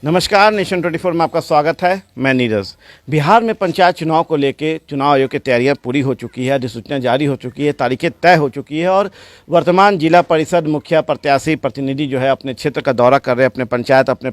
नमस्कार, नेशन 24 में आपका स्वागत है। मैं नीरज। बिहार में पंचायत चुनाव को लेकर चुनाव आयोग की तैयारियां पूरी हो चुकी है, अधिसूचना जारी हो चुकी है, तारीखें तय हो चुकी है और वर्तमान जिला परिषद मुखिया प्रत्याशी प्रतिनिधि जो है अपने क्षेत्र का दौरा कर रहे हैं, अपने पंचायत अपने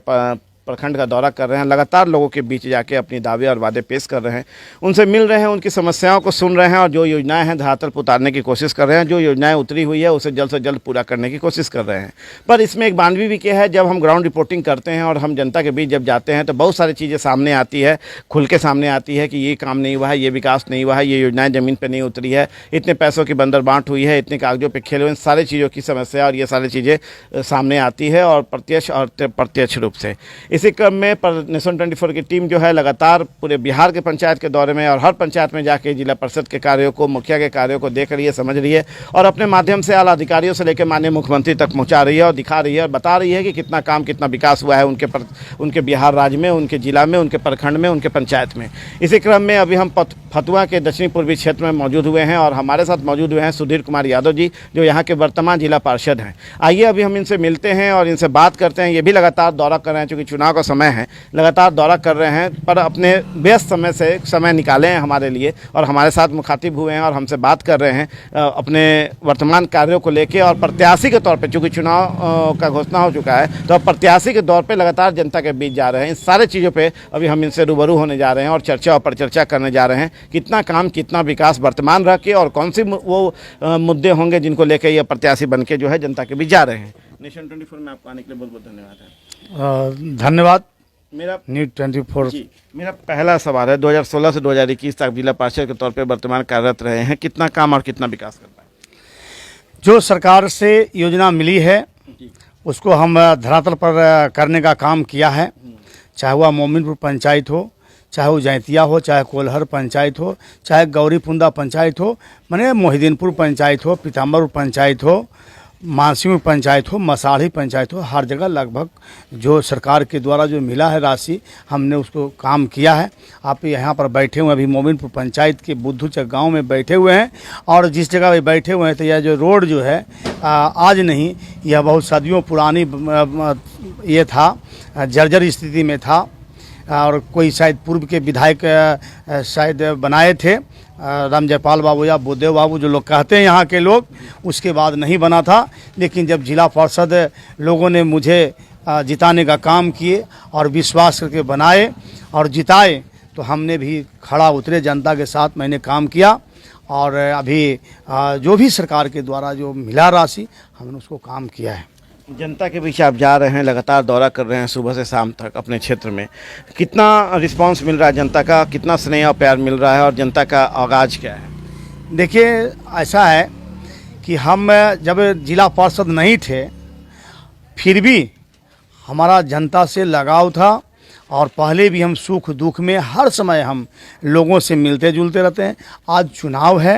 प्रखंड का दौरा कर रहे हैं। लगातार लोगों के बीच जाके अपनी दावे और वादे पेश कर रहे हैं, उनसे मिल रहे हैं, उनकी समस्याओं को सुन रहे हैं और जो योजनाएं हैं धरातल पर उतारने की कोशिश कर रहे हैं। जो योजनाएं उतरी हुई है उसे जल्द से जल्द पूरा करने की कोशिश कर रहे हैं। पर इसमें एक बानवी भी क्या है, जब हम ग्राउंड रिपोर्टिंग करते हैं और हम जनता के बीच जब जाते हैं तो बहुत सारी चीज़ें सामने आती है, खुल के सामने आती है कि ये काम नहीं हुआ है, ये विकास नहीं हुआ है, ये योजनाएं ज़मीन पर नहीं उतरी है, इतने पैसों की बंदर बांट हुई है, इतने कागजों पर खेले हुए, इन सारी चीज़ों की समस्या और ये सारी चीज़ें सामने आती है और प्रत्यक्ष और प्रत्यक्ष रूप से। इसी क्रम में नेशन 24 की टीम जो है लगातार पूरे बिहार के पंचायत के दौरे में और हर पंचायत में जाके जिला परिषद के कार्यों को, मुखिया के कार्यों को देख रही है, समझ रही है और अपने माध्यम से आला अधिकारियों से लेकर माननीय मुख्यमंत्री तक पहुंचा रही है और दिखा रही है और बता रही है कि कितना काम, कितना विकास हुआ है उनके बिहार राज्य में, उनके जिला में, उनके प्रखंड में, उनके पंचायत में। इसी क्रम में अभी हम फतुहा के दक्षिणी पूर्वी क्षेत्र में मौजूद हुए हैं और हमारे साथ मौजूद हुए हैं सुधीर कुमार यादव जी, जो यहाँ के वर्तमान जिला पार्षद हैं। आइए अभी हम इनसे मिलते हैं और इनसे बात करते हैं। ये भी लगातार दौरा कर रहे हैं, चूँकि चुनाव का समय है, लगातार दौरा कर रहे हैं, पर अपने व्यस्त समय से समय निकाले हैं हमारे लिए और हमारे साथ मुखातिब हुए हैं और हमसे बात कर रहे हैं अपने वर्तमान कार्यों को लेके और प्रत्याशी के तौर पे, चूँकि चुनाव का घोषणा हो चुका है तो अब प्रत्याशी के तौर पे लगातार जनता के बीच जा रहे हैं। इन सारे चीज़ों पे अभी हम इनसे रूबरू होने जा रहे हैं और चर्चा और परिचर्चा करने जा रहे हैं, कितना काम, कितना विकास वर्तमान रह के और कौन सी वो मुद्दे होंगे जिनको लेकर ये प्रत्याशी बन के जो है जनता के बीच जा रहे हैं। नेशन 24 में आपको आने के लिए बहुत बहुत धन्यवाद है। धन्यवाद। मेरा न्यूज़ 24 जी, मेरा पहला सवाल है, 2016 से 2021 तक जिला पार्षद के तौर पे वर्तमान कार्यरत रहे हैं, कितना काम और कितना विकास कर पाए? जो सरकार से योजना मिली है उसको हम धरातल पर करने का काम किया है, चाहे वह मोमिनपुर पंचायत हो, चाहे वो जैतिया हो, चाहे कोल्हर पंचायत हो, चाहे गौरीपुंदा पंचायत हो, माने मोहिदीनपुर पंचायत हो, पीताम्बरपुर पंचायत हो, मानसीपुर पंचायत हो, मसाढ़ी पंचायत हो, हर जगह लगभग जो सरकार के द्वारा जो मिला है राशि हमने उसको काम किया है। आप यहाँ पर बैठे हुए अभी मोमिनपुर पंचायत के बुद्धूचक गांव में बैठे हुए हैं और जिस जगह पे बैठे हुए हैं तो यह जो रोड जो है आज नहीं, यह बहुत सदियों पुरानी ये था, जर्जर स्थिति में था और कोई शायद पूर्व के विधायक शायद बनाए थे, राम जयपाल बाबू या बुद्धदेव बाबू जो लोग कहते हैं यहाँ के लोग, उसके बाद नहीं बना था। लेकिन जब जिला परिषद लोगों ने मुझे जिताने का काम किए और विश्वास करके बनाए और जिताए तो हमने भी खड़ा उतरे, जनता के साथ मैंने काम किया और अभी जो भी सरकार के द्वारा जो मिला राशि हमने उसको काम किया है। जनता के बीच आप जा रहे हैं, लगातार दौरा कर रहे हैं सुबह से शाम तक अपने क्षेत्र में, कितना रिस्पांस मिल रहा है जनता का, कितना स्नेह और प्यार मिल रहा है और जनता का आगाज क्या है? देखिए, ऐसा है कि हम जब जिला पार्षद नहीं थे फिर भी हमारा जनता से लगाव था और पहले भी हम सुख दुख में हर समय हम लोगों से मिलते जुलते रहते हैं। आज चुनाव है,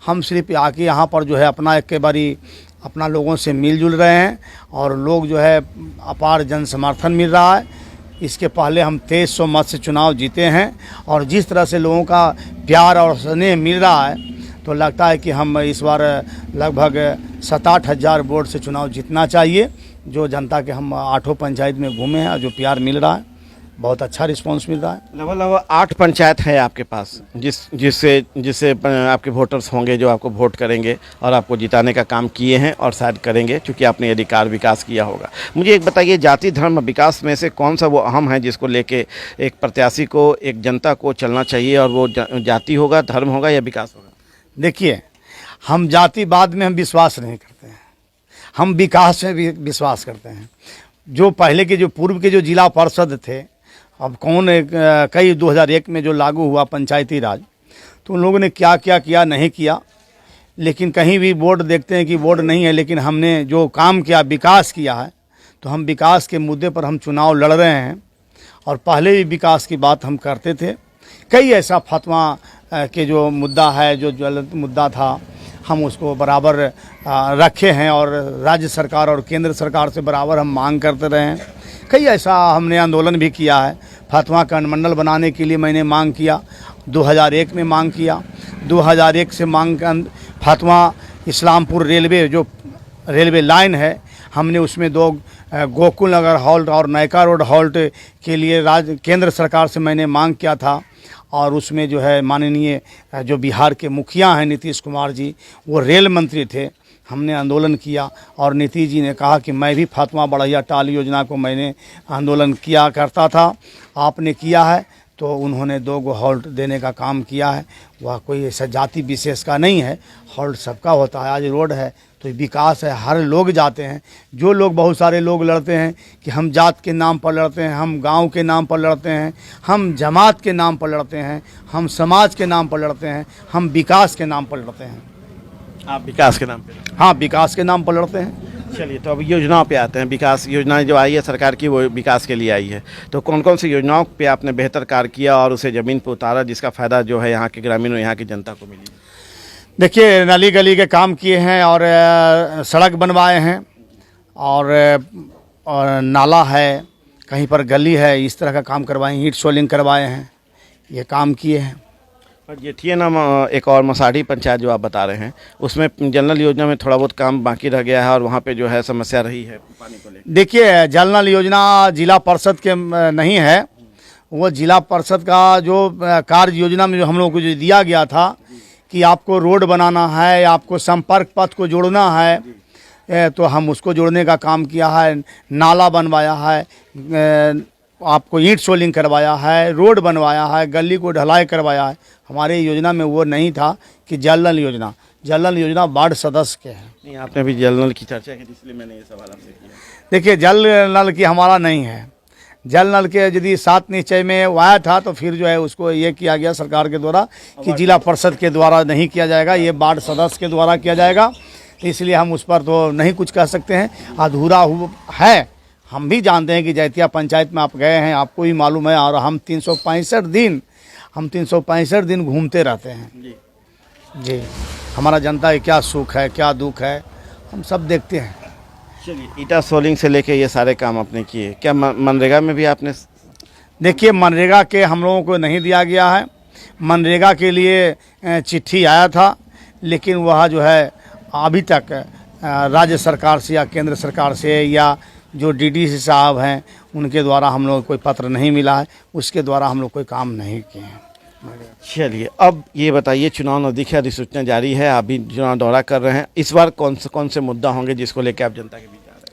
हम सिर्फ आके यहाँ पर जो है अपना एक बारी अपना लोगों से मिलजुल रहे हैं और लोग जो है अपार जन समर्थन मिल रहा है। इसके पहले हम 2300 मत से चुनाव जीते हैं और जिस तरह से लोगों का प्यार और स्नेह मिल रहा है तो लगता है कि हम इस बार लगभग 7-8 हज़ार वोट से चुनाव जीतना चाहिए। जो जनता के हम 8 पंचायत में घूमे हैं और जो प्यार मिल रहा है, बहुत अच्छा रिस्पांस मिल रहा है। लगभग 8 पंचायत है आपके पास जिससे आपके वोटर्स होंगे जो आपको वोट करेंगे और आपको जिताने का काम किए हैं और शायद करेंगे, क्योंकि आपने अधिकार विकास किया होगा। मुझे एक बताइए, जाति धर्म विकास में से कौन सा वो अहम है जिसको लेके एक प्रत्याशी को, एक जनता को चलना चाहिए और वो जाति होगा, धर्म होगा या विकास होगा? देखिए, हम जातिवाद में हम विश्वास नहीं करते हैं, हम विकास में भी विश्वास करते हैं। जो पहले के जो पूर्व के जो जिला पार्षद थे, अब कौन कई 2001 में जो लागू हुआ पंचायती राज, तो उन लोगों ने क्या क्या किया नहीं किया, लेकिन कहीं भी बोर्ड देखते हैं कि बोर्ड नहीं है, लेकिन हमने जो काम किया, विकास किया है, तो हम विकास के मुद्दे पर हम चुनाव लड़ रहे हैं और पहले भी विकास की बात हम करते थे। कई ऐसा फतवा के जो मुद्दा है, जो ज्वलंत मुद्दा था, हम उसको बराबर रखे हैं और राज्य सरकार और केंद्र सरकार से बराबर हम मांग करते रहे हैं। कई ऐसा हमने आंदोलन भी किया है। फतवा का अनुमंडल बनाने के लिए मैंने मांग किया, 2001 में मांग किया, 2001 से मांग फतवा इस्लामपुर रेलवे जो रेलवे लाइन है, हमने उसमें 2 गोकुल नगर हॉल्ट और नयका रोड हॉल्ट के लिए केंद्र सरकार से मैंने मांग किया था, और उसमें जो है माननीय जो बिहार के मुखिया हैं नीतीश कुमार जी, वो रेल मंत्री थे, हमने आंदोलन किया और नीतीश जी ने कहा कि मैं भी फातमा बढ़ैया टाल योजना को मैंने आंदोलन किया करता था, आपने किया है, तो उन्होंने 2 गो हॉल्ट देने का काम किया है। वह कोई ऐसा जाति विशेष का नहीं है, हॉल्ट सबका होता है। आज रोड है तो विकास है, हर लोग जाते हैं। जो लोग, बहुत सारे लोग लड़ते हैं कि हम जात के नाम पर लड़ते हैं, हम गांव के नाम पर लड़ते हैं, हम जमात के नाम पर लड़ते हैं, हम समाज के नाम पर लड़ते हैं, हम विकास के नाम पर लड़ते हैं। आप विकास के नाम पे? हाँ, विकास के नाम पर लड़ते हैं। चलिए, तो अब योजनाओं पे आते हैं। विकास योजनाएं जो आई है सरकार की, वो विकास के लिए आई है, तो कौन कौन सी योजनाओं पे आपने बेहतर कार्य किया और उसे ज़मीन पर उतारा, जिसका फ़ायदा जो है यहाँ के ग्रामीणों, यहाँ की जनता को मिली? देखिए, नली गली के काम किए हैं और सड़क बनवाए हैं, और नाला है, कहीं पर गली है, इस तरह का काम करवाए हैं, ईंट सोलिंग करवाए हैं, ये काम किए हैं। और जेठिए नाम एक और मसाढ़ी पंचायत जो आप बता रहे हैं, उसमें जनरल योजना में थोड़ा बहुत काम बाकी रह गया है और वहाँ पे जो है समस्या रही है पानी को लेकर। देखिए, जल नल योजना जिला परिषद के नहीं है, वो जिला परिषद का जो कार्य योजना में जो हम लोगों को जो दिया गया था कि आपको रोड बनाना है, आपको संपर्क पथ को जोड़ना है, तो हम उसको जोड़ने का काम किया है, नाला बनवाया है, आपको ईंट सोलिंग करवाया है, रोड बनवाया है, गली को ढलाई करवाया है। हमारे योजना में वो नहीं था कि जल नल योजना वार्ड सदस्य के हैं। नहीं, आपने अभी जल नल की चर्चा की, इसलिए मैंने ये सवाल आपसे किया। देखिए, जल नल की हमारा नहीं है। जल नल के यदि 7 निश्चय में वो आया था तो फिर जो है उसको ये किया गया सरकार के द्वारा कि जिला परिषद के द्वारा नहीं किया जाएगा, ये वार्ड सदस्य के द्वारा किया जाएगा। इसलिए हम उस पर तो नहीं कुछ कह सकते हैं, अधूरा है। हम भी जानते हैं कि जैतिया पंचायत में आप गए हैं, आपको भी मालूम है, और हम 365 दिन घूमते रहते हैं जी। हमारा जनता के क्या सुख है, क्या दुख है, हम सब देखते हैं। चलिए, ईटा सोलिंग से लेके ये सारे काम आपने किए, क्या मनरेगा में भी आपने? देखिए, मनरेगा के हम लोगों को नहीं दिया गया है। मनरेगा के लिए चिट्ठी आया था, लेकिन वह जो है अभी तक राज्य सरकार से या केंद्र सरकार से या जो डीडीसी साहब हैं उनके द्वारा हम लोग को कोई पत्र नहीं मिला है, उसके द्वारा हम लोग कोई काम नहीं किए हैं। चलिए, अब ये बताइए, चुनाव नज़दीक है, अधिसूचना जारी है, आप भी चुनाव दौरा कर रहे हैं, इस बार कौन से मुद्दा होंगे जिसको लेकर आप जनता के बीच जा रहे हैं?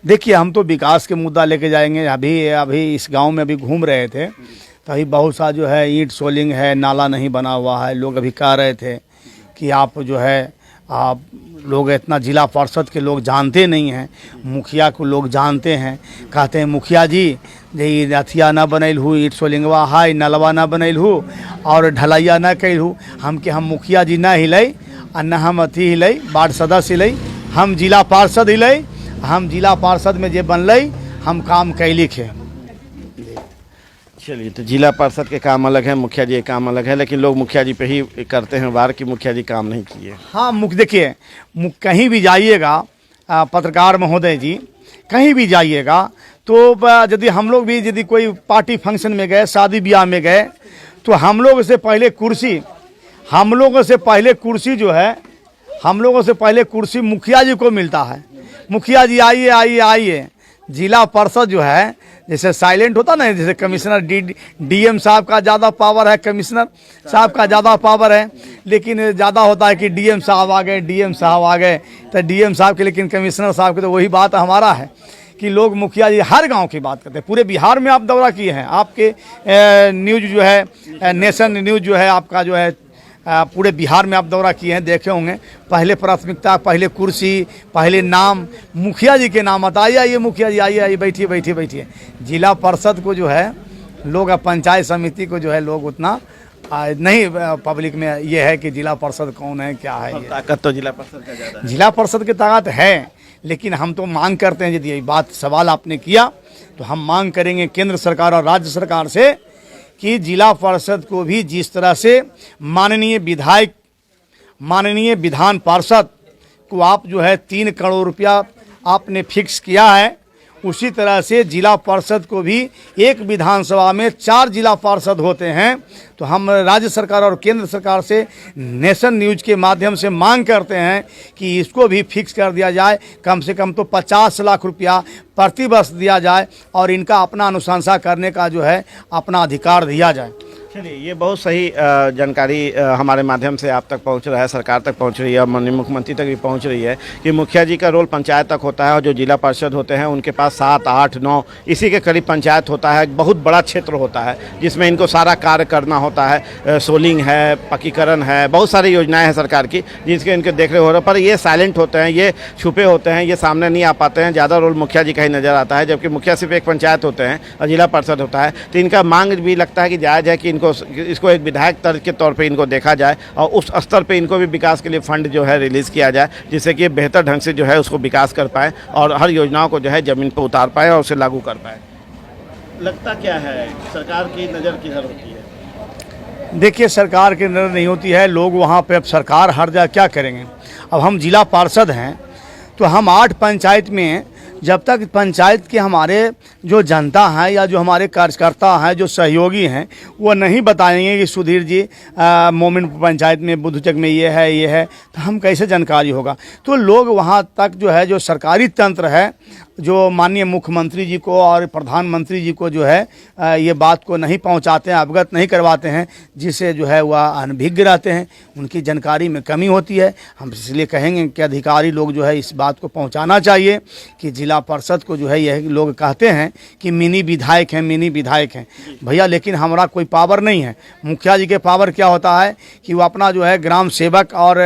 देखिए, हम तो विकास के मुद्दा लेके जाएंगे। अभी इस गांव में अभी घूम रहे थे तो अभी बहुत सा जो है ईंट सोलिंग है, नाला नहीं बना हुआ है। लोग अभी कह रहे थे कि आप जो है, आप लोग इतना जिला परिषद के लोग जानते नहीं हैं, मुखिया को लोग जानते हैं। कहते हैं मुखिया जी जे अथिया ना बनैल हूँ, ईंट सोलिंगवा हाई, नलवा ना बनैल हूँ और ढलैया ना कैल हूँ। हम मुखिया जी ना हिलै आ न हम अथी हिलै, वार्ड सदस्य हिलै, हम जिला पार्षद हिलै। हम जिला पार्षद में जे बनलै हम काम कैलिक है। चलिए, तो जिला पार्षद के काम अलग है, मुखिया जी के काम अलग है, लेकिन लोग मुखिया जी पे ही करते हैं वार कि मुखिया जी काम नहीं किए। हाँ, देखिए, कहीं भी जाइएगा पत्रकार महोदय जी, कहीं भी जाइएगा तो यदि हम लोग भी यदि कोई पार्टी फंक्शन में गए, शादी ब्याह में गए, तो हम लोगों से पहले कुर्सी मुखिया जी को मिलता है। मुखिया जी आइए। जिला परिषद जो है जैसे साइलेंट होता ना, जैसे कमिश्नर डीएम साहब का ज़्यादा पावर है, कमिश्नर साहब का ज़्यादा पावर है, लेकिन ज़्यादा होता है कि डीएम साहब आ गए तो डीएम साहब के, लेकिन कमिश्नर साहब के तो वही बात हमारा है कि लोग मुखिया जी हर गांव की बात करते हैं। पूरे बिहार में आप दौरा किए हैं, आपके न्यूज़ जो है, नेशन न्यूज़ जो है आपका जो है, पूरे बिहार में आप दौरा किए हैं, देखे होंगे। पहले प्राथमिकता, पहले कुर्सी, पहले नाम मुखिया जी के नाम आता। आइए मुखिया जी, आइए बैठिए। जिला परिषद को जो है लोग, पंचायत समिति को जो है लोग उतना नहीं, पब्लिक में ये है कि जिला परिषद कौन है, क्या है। ये ताकत तो जिला परिषद का ज़्यादा है। जिला परिषद की ताकत है, लेकिन हम तो मांग करते हैं, यदि ये बात सवाल आपने किया तो हम मांग करेंगे केंद्र सरकार और राज्य सरकार से कि जिला परिषद को भी जिस तरह से माननीय विधान पार्षद को आप जो है 3 करोड़ रुपया आपने फिक्स किया है, उसी तरह से जिला पार्षद को भी एक विधानसभा में 4 जिला पार्षद होते हैं। तो हम राज्य सरकार और केंद्र सरकार से नेशन न्यूज के माध्यम से मांग करते हैं कि इसको भी फिक्स कर दिया जाए, कम से कम तो 50 लाख रुपया प्रति वर्ष दिया जाए और इनका अपना अनुशंसा करने का जो है अपना अधिकार दिया जाए। चलिए, ये बहुत सही जानकारी हमारे माध्यम से आप तक पहुंच रहा है, सरकार तक पहुंच रही है और माननीय मुख्यमंत्री तक भी पहुंच रही है कि मुखिया जी का रोल पंचायत तक होता है और जो जिला परिषद होते हैं उनके पास 7, 8, 9 इसी के करीब पंचायत होता है। एक बहुत बड़ा क्षेत्र होता है जिसमें इनको सारा कार्य करना होता है। सोलिंग है, पक्कीकरण है, बहुत सारी योजनाएँ हैं सरकार की जिसके इनके देख रहे हो रहे, पर ये साइलेंट होते हैं, ये छुपे होते हैं, ये सामने नहीं आ पाते हैं। ज़्यादा रोल मुखिया जी का ही नज़र आता है, जबकि मुखिया सिर्फ एक पंचायत होते हैं और जिला परिषद होता है। तो इनका मांग भी लगता है कि जायज़ है कि इसको एक विधायक तर्ज के तौर पे इनको देखा जाए और उस स्तर पे इनको भी विकास के लिए फंड जो है रिलीज़ किया जाए, जिससे कि बेहतर ढंग से जो है उसको विकास कर पाए और हर योजनाओं को जो है ज़मीन पर उतार पाए और उसे लागू कर पाए। लगता क्या है सरकार की नज़र किधर होती है? देखिए, सरकार की नज़र नहीं होती है, लोग वहाँ पे अब सरकार हर जगह क्या करेंगे। अब हम जिला पार्षद हैं तो हम 8 पंचायत में जब तक पंचायत के हमारे जो जनता हैं या जो हमारे कार्यकर्ता हैं, जो सहयोगी हैं, वो नहीं बताएंगे कि सुधीर जी मोमिनपुर पंचायत में बुद्धचक में ये है, तो हम कैसे जानकारी होगा। तो लोग वहाँ तक जो है, जो सरकारी तंत्र है, जो माननीय मुख्यमंत्री जी को और प्रधानमंत्री जी को जो है ये बात को नहीं पहुंचाते हैं, अवगत नहीं करवाते हैं, जिससे जो है वह अनभिज्ञ रहते हैं, उनकी जानकारी में कमी होती है। हम इसलिए कहेंगे कि अधिकारी लोग जो है इस बात को पहुंचाना चाहिए कि जिला परिषद को जो है यह लोग कहते हैं कि मिनी विधायक हैं, मिनी विधायक हैं। भैया, लेकिन हमारा कोई पावर नहीं है। मुखिया जी के पावर क्या होता है कि वो अपना जो है ग्राम सेवक और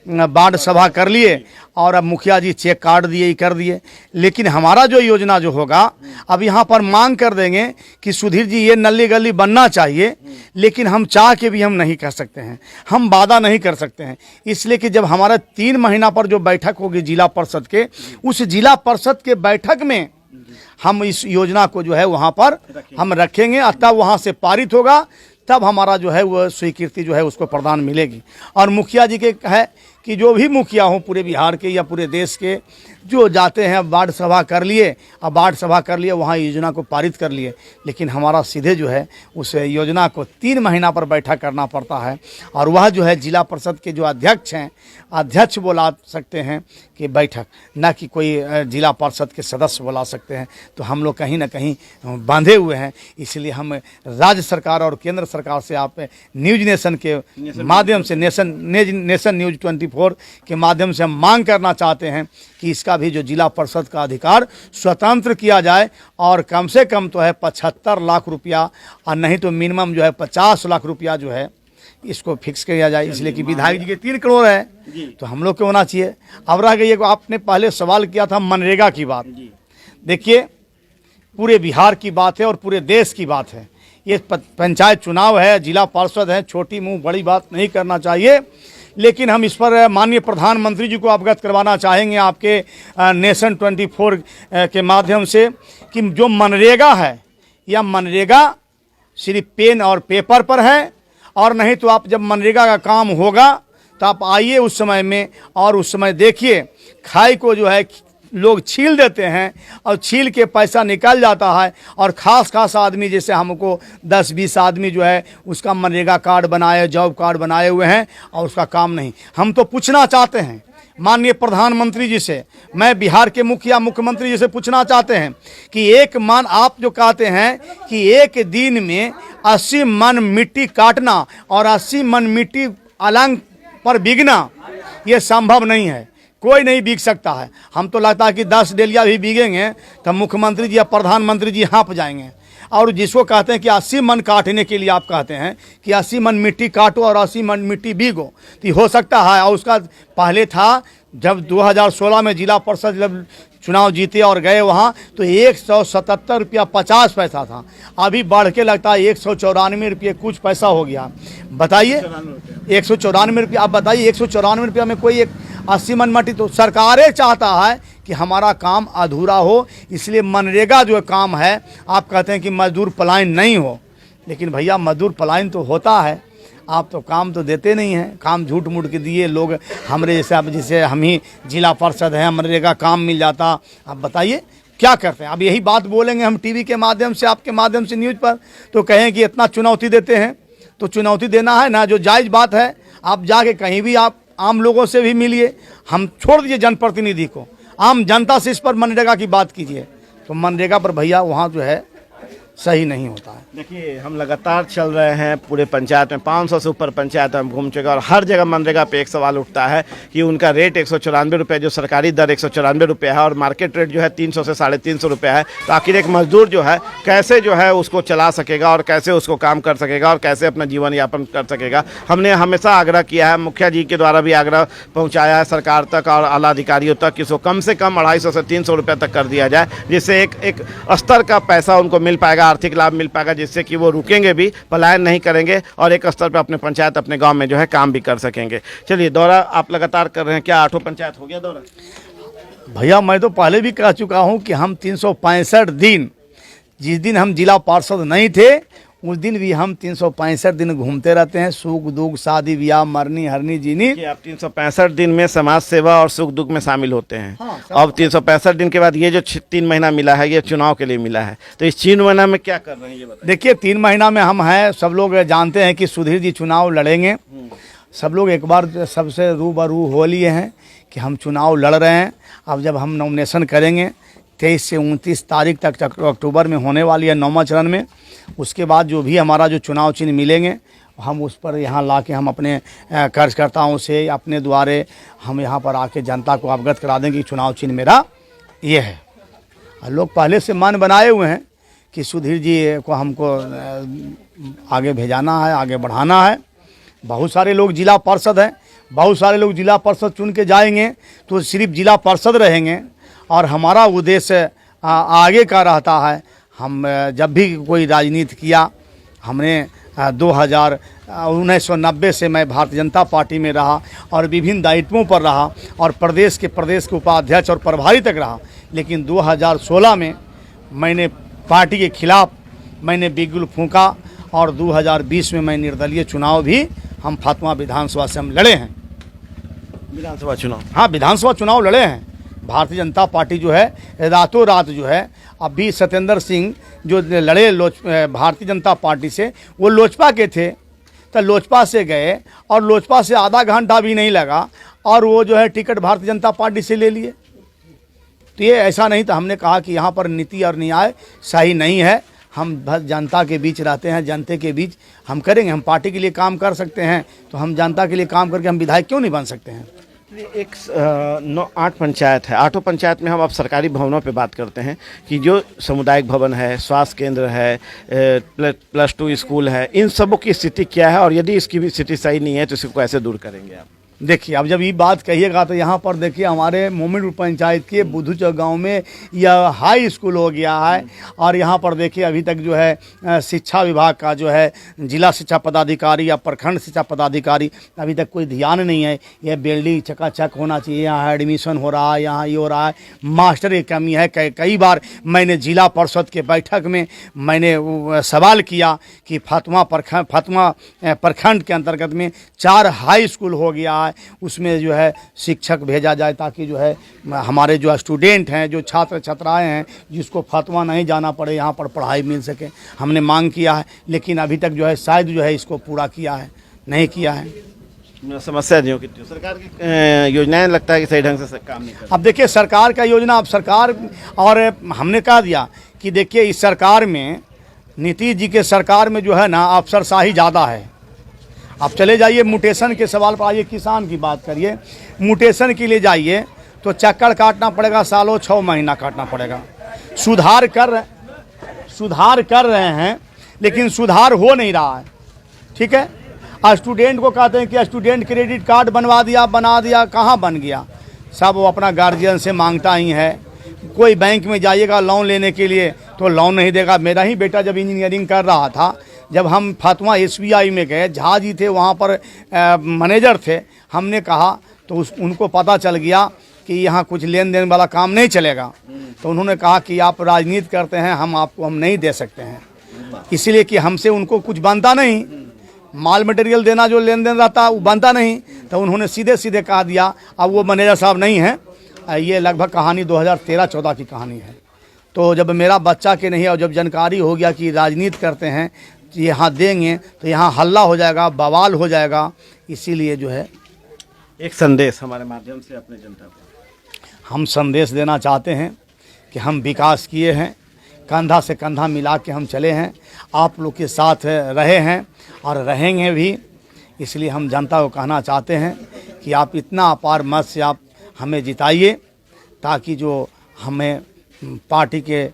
वार्ड सभा कर लिए और अब मुखिया जी चेक काट दिए, ही कर दिए। लेकिन हमारा जो योजना जो होगा, अब यहाँ पर मांग कर देंगे कि सुधीर जी ये नली गली बनना चाहिए, लेकिन हम चाह के भी हम नहीं कर सकते हैं, हम वादा नहीं कर सकते हैं। इसलिए कि जब हमारा 3 महीना पर जो बैठक होगी जिला परिषद के, उस जिला परिषद के बैठक में हम इस योजना को जो है वहाँ पर हम रखेंगे और तब वहाँ से पारित होगा, तब हमारा जो है वो स्वीकृति जो है उसको प्रदान मिलेगी। और मुखिया जी के है कि जो भी मुखिया हो पूरे बिहार के या पूरे देश के, जो जाते हैं वार्ड सभा कर लिए, अब वार्ड सभा कर लिए, वहाँ योजना को पारित कर लिए, लेकिन हमारा सीधे जो है उस योजना को 3 महीना पर बैठक करना पड़ता है। और वह जो है जिला परिषद के जो अध्यक्ष हैं, अध्यक्ष बुला सकते हैं कि बैठक, ना कि कोई जिला परिषद के सदस्य बुला सकते हैं। तो हम लोग कहीं ना कहीं बांधे हुए हैं। इसलिए हम राज्य सरकार और केंद्र सरकार से आप न्यूज नेशन के माध्यम से, नेशन न्यूज 24 के माध्यम से हम मांग करना चाहते हैं कि इसका भी जो जिला परिषद का अधिकार स्वतंत्र किया जाए और कम से कम तो है 75 लाख रुपया और नहीं तो मिनिमम जो है 50 लाख रुपया जो है इसको फिक्स किया जाए। इसलिए कि विधायक जी के 3 करोड़ है तो हम लोग को होना चाहिए। अब रह गई, आपने पहले सवाल किया था मनरेगा की बात। देखिए, पूरे बिहार की बात है और पूरे देश की बात है। ये पंचायत चुनाव है, जिला पार्षद है, छोटी मुंह बड़ी बात नहीं करना चाहिए। लेकिन हम इस पर माननीय प्रधानमंत्री जी को अवगत करवाना चाहेंगे आपके नेशन 24 के माध्यम से कि जो मनरेगा है, यह मनरेगा सिर्फ पेन और पेपर पर है, और नहीं तो आप जब मनरेगा का काम होगा तो आप आइए उस समय में और उस समय देखिए खाई को जो है लोग छील देते हैं और छील के पैसा निकल जाता है। और खास आदमी जैसे हमको 10-20 आदमी जो है उसका मनरेगा कार्ड बनाए, जॉब कार्ड बनाए हुए हैं और उसका काम नहीं। हम तो पूछना चाहते हैं माननीय प्रधानमंत्री जी से, मैं बिहार के मुख्यमंत्री जी से पूछना चाहते हैं कि एक मन, आप जो कहते हैं कि एक दिन में 80 मन मिट्टी काटना और 80 मन मिट्टी अलंग पर बिगना, ये संभव नहीं है, कोई नहीं बिक सकता है। हम तो लगता है कि 10 डेलिया भी बिकेंगे तो मुख्यमंत्री जी या प्रधानमंत्री जी हाँप जाएंगे। और जिसको कहते हैं कि 80 मन काटने के लिए आप कहते हैं कि 80 मन मिट्टी काटो और 80 मन मिट्टी बीगो, तो हो सकता है। और उसका पहले था जब 2016 में जिला परिषद जब चुनाव जीते और गए वहाँ तो 177 रुपया 50 पैसा था, अभी बढ़ के लगता है 194 रुपये कुछ पैसा हो गया। बताइए 194 रुपया, आप बताइए 194 रुपया में कोई एक 80 मन मिट्टी, तो सरकारें चाहता है कि हमारा काम अधूरा हो। इसलिए मनरेगा जो काम है, आप कहते हैं कि मजदूर पलायन नहीं हो, लेकिन भैया मजदूर पलायन तो होता है, आप तो काम तो देते नहीं हैं। काम झूठ मूठ के दिए लोग, हमरे जैसे अब जैसे हम ही जिला परिषद हैं, मनरेगा काम मिल जाता। आप बताइए क्या करते हैं। अब यही बात बोलेंगे हम टीवी के माध्यम से, आपके माध्यम से, न्यूज़ पर, तो कहें कि इतना चुनौती देते हैं। तो चुनौती देना है ना, जो जायज़ बात है, आप जाके कहीं भी आप आम लोगों से भी मिलिए। हम छोड़ दीजिए जनप्रतिनिधि को, आम जनता से इस पर मनरेगा की बात कीजिए। तो मनरेगा पर भैया वहाँ जो है सही नहीं होता है। देखिए, हम लगातार चल रहे हैं पूरे पंचायत में, 500 से ऊपर पंचायत हम घूम चुके हैं और हर जगह मनरेगा पे एक सवाल उठता है कि उनका रेट 194 रुपये, जो सरकारी दर 194 रुपये है और मार्केट रेट जो है 300 से 350 रुपये है। तो आखिर एक मजदूर जो है कैसे जो है उसको चला सकेगा और कैसे उसको काम कर सकेगा और कैसे अपना जीवन यापन कर सकेगा। हमने हमेशा आग्रह किया है, मुखिया जी के द्वारा भी आग्रह पहुँचाया है सरकार तक और आला अधिकारियों तक कि इसको कम से कम 250 से 300 रुपये तक कर दिया जाए, जिससे एक स्तर का पैसा उनको मिल पाएगा, आर्थिक लाभ मिल पाएगा, जिससे कि वो रुकेंगे भी, पलायन नहीं करेंगे और एक स्तर पर अपने पंचायत, अपने गांव में जो है काम भी कर सकेंगे। चलिए, दौरा आप लगातार कर रहे हैं, क्या 8 पंचायत हो गया दौरा? भैया मैं तो पहले भी कह चुका हूं कि हम 365 दिन, जिस दिन हम जिला पार्षद नहीं थे उस दिन भी हम 365 दिन घूमते रहते हैं, सुख दुख, शादी ब्याह, मरनी हरनी जीनी। कि आप 365 दिन में समाज सेवा और सुख दुख में शामिल होते हैं। हाँ, अब 365 दिन के बाद ये जो 3 महीना मिला है, ये चुनाव के लिए मिला है, तो इस 3 महीना में क्या कर रहे हैं ये बताइए। देखिए 3 महीना में हम हैं, सब लोग जानते हैं कि सुधीर जी चुनाव लड़ेंगे। सब लोग एक बार सबसे रूबरू हो लिए हैं कि हम चुनाव लड़ रहे हैं। अब जब हम नॉमिनेशन करेंगे 23 से 29 तारीख तक अक्टूबर में होने वाली है 9वां चरण में, उसके बाद जो भी हमारा जो चुनाव चिन्ह मिलेंगे हम उस पर यहाँ ला के हम अपने कार्यकर्ताओं से अपने द्वारे हम यहाँ पर आके जनता को अवगत करा देंगे कि चुनाव चिन्ह मेरा ये है। लोग पहले से मन बनाए हुए हैं कि सुधीर जी को हमको आगे भेजाना है, आगे बढ़ाना है। बहुत सारे लोग जिला पार्षद हैं, बहुत सारे लोग जिला पार्षद चुन के जाएंगे तो सिर्फ जिला पार्षद रहेंगे और हमारा उद्देश्य आगे का रहता है। हम जब भी कोई राजनीति किया, हमने 1990 से मैं भारतीय जनता पार्टी में रहा और विभिन्न दायित्वों पर रहा और प्रदेश के उपाध्यक्ष और प्रभारी तक रहा। लेकिन 2016 में मैंने पार्टी के खिलाफ मैंने बिगुल फूंका और 2020 में मैं निर्दलीय चुनाव भी हम फातमा विधानसभा से हम लड़े हैं। विधानसभा चुनाव? हाँ, विधानसभा चुनाव लड़े हैं। भारतीय जनता पार्टी जो है रातों रात जो है, अभी सत्येंद्र सिंह जो लड़े भारतीय जनता पार्टी से, वो लोजपा के थे, तो लोजपा से गए और लोजपा से आधा घंटा भी नहीं लगा और वो जो है टिकट भारतीय जनता पार्टी से ले लिए। तो ये ऐसा नहीं था। हमने कहा कि यहाँ पर नीति और न्याय सही नहीं है। हम बस जनता के बीच रहते हैं, जनता के बीच हम करेंगे। हम पार्टी के लिए काम कर सकते हैं तो हम जनता के लिए काम करके हम विधायक क्यों नहीं बन सकते हैं। 8 पंचायत है, 8 पंचायत में हम अब सरकारी भवनों पे बात करते हैं कि जो सामुदायिक भवन है, स्वास्थ्य केंद्र है, +2 स्कूल है, इन सबों की स्थिति क्या है और यदि इसकी भी स्थिति सही नहीं है तो इसको कैसे दूर करेंगे आप? देखिए, अब जब ये बात कहिएगा तो यहाँ पर देखिए हमारे मोमिनपुर पंचायत के बुद्धू चौक गाँव में यह हाई स्कूल हो गया है और यहाँ पर देखिए अभी तक जो है शिक्षा विभाग का जो है जिला शिक्षा पदाधिकारी या प्रखंड शिक्षा पदाधिकारी अभी तक कोई ध्यान नहीं है। यह बिल्डिंग चकाचक होना चाहिए, यहाँ एडमिशन हो रहा है, यहाँ ये हो रहा है, मास्टर की कमी है। कई बार मैंने जिला परिषद के बैठक में मैंने सवाल किया कि फातमा प्रखंड के अंतर्गत में 4 हाई स्कूल हो गया है, उसमें जो है शिक्षक भेजा जाए ताकि जो है हमारे जो स्टूडेंट हैं, जो छात्र छात्राएं हैं, जिसको फातमा नहीं जाना पड़े, यहाँ पर पढ़ाई मिल सके। हमने मांग किया है लेकिन अभी तक जो है शायद जो है इसको पूरा किया है नहीं किया है। समस्या नहीं हो कि सरकार की योजनाएं लगता है कि सही ढंग से काम नहीं कर। अब देखिए सरकार का योजना, अब सरकार और हमने कह दिया कि देखिए इस सरकार में, नीतीश जी के सरकार में जो है ना अफसरशाही ज़्यादा है। आप चले जाइए म्यूटेशन के सवाल पर आइए, किसान की बात करिए, म्यूटेशन के लिए जाइए तो चक्कर काटना पड़ेगा, सालों 6 महीना काटना पड़ेगा। सुधार कर रहे हैं लेकिन सुधार हो नहीं रहा है। ठीक है, स्टूडेंट को कहते हैं कि स्टूडेंट क्रेडिट कार्ड बना दिया, कहाँ बन गया? सब वो अपना गार्जियन से मांगता ही है। कोई बैंक में जाइएगा लोन लेने के लिए तो लोन नहीं देगा। मेरा ही बेटा जब इंजीनियरिंग कर रहा था, जब हम फातमा SBI में गए, झा जी थे वहाँ पर मैनेजर थे, हमने कहा तो उनको पता चल गया कि यहाँ कुछ लेन देन वाला काम नहीं चलेगा। तो उन्होंने कहा कि आप राजनीति करते हैं, हम नहीं दे सकते हैं, इसलिए कि हमसे उनको कुछ बनता नहीं, माल मटेरियल देना जो लेन देन रहता वो बनता नहीं। तो उन्होंने सीधे कहा दिया। अब वो मैनेजर साहब नहीं हैं। ये लगभग कहानी 2013-14 की कहानी है। तो जब मेरा बच्चा के नहीं और जब जानकारी हो गया कि राजनीति करते हैं यहाँ देंगे तो यहाँ हल्ला हो जाएगा, बवाल हो जाएगा। इसीलिए जो है एक संदेश हमारे माध्यम से अपने जनता को। हम संदेश देना चाहते हैं कि हम विकास किए हैं, कंधा से कंधा मिला के हम चले हैं, आप लोग के साथ रहे हैं और रहेंगे भी। इसलिए हम जनता को कहना चाहते हैं कि आप इतना अपार मत से आप हमें जिताइए, ताकि जो हमें पार्टी के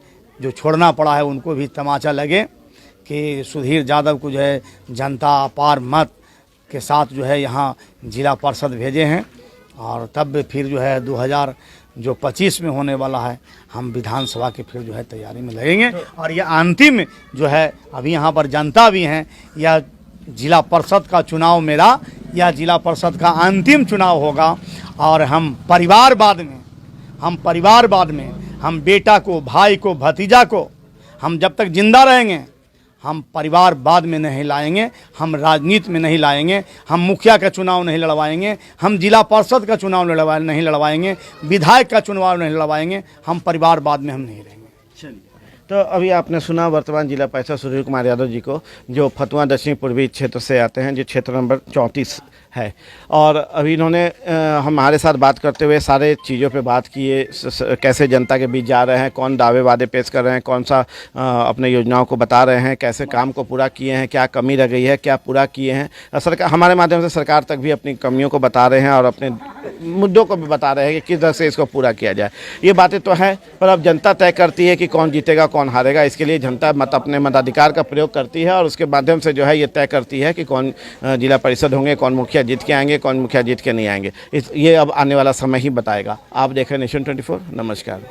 जो छोड़ना पड़ा है उनको भी तमाचा लगे कि सुधीर यादव को जो है जनता अपार मत के साथ जो है यहाँ जिला परिषद भेजे हैं। और तब फिर जो है 2025 में होने वाला है, हम विधानसभा के फिर जो है तैयारी में लगेंगे। और यह अंतिम जो है, अभी यहाँ पर जनता भी हैं, यह जिला परिषद का चुनाव मेरा, यह जिला परिषद का अंतिम चुनाव होगा। और हम परिवारवाद में हम बेटा को, भाई को, भतीजा को हम जब तक जिंदा रहेंगे हम परिवारवाद में नहीं लाएंगे, हम राजनीति में नहीं लाएंगे, हम मुखिया का चुनाव नहीं लड़वाएंगे, हम जिला परिषद का चुनाव नहीं लड़वाएंगे, विधायक का चुनाव नहीं लड़वाएंगे, हम परिवारवाद में हम नहीं रहेंगे। चलिए, तो अभी आपने सुना वर्तमान जिला परिषद सुधीर कुमार यादव जी को, जो फतुहा दक्षिण पूर्वी क्षेत्र से आते हैं, जो क्षेत्र नंबर 34 है। और अभी इन्होंने हमारे साथ बात करते हुए सारे चीज़ों पे बात की है, कैसे जनता के बीच जा रहे हैं, कौन दावे वादे पेश कर रहे हैं, कौन सा अपने योजनाओं को बता रहे हैं, कैसे काम को पूरा किए हैं, क्या कमी रह गई है, क्या पूरा किए हैं। सरकार हमारे माध्यम से सरकार तक भी अपनी कमियों को बता रहे हैं और अपने मुद्दों को भी बता रहे हैं कि किस तरह से इसको पूरा किया जाए। ये बातें तो हैं, पर अब जनता तय करती है कि कौन जीतेगा कौन हारेगा। इसके लिए जनता अपने मताधिकार का प्रयोग करती है और उसके माध्यम से जो है ये तय करती है कि कौन जिला परिषद होंगे, कौन मुखिया जीत के आएंगे, कौन मुखिया जीत के नहीं आएंगे। ये अब आने वाला समय ही बताएगा। आप देख रहे हैं नेशन 24। नमस्कार।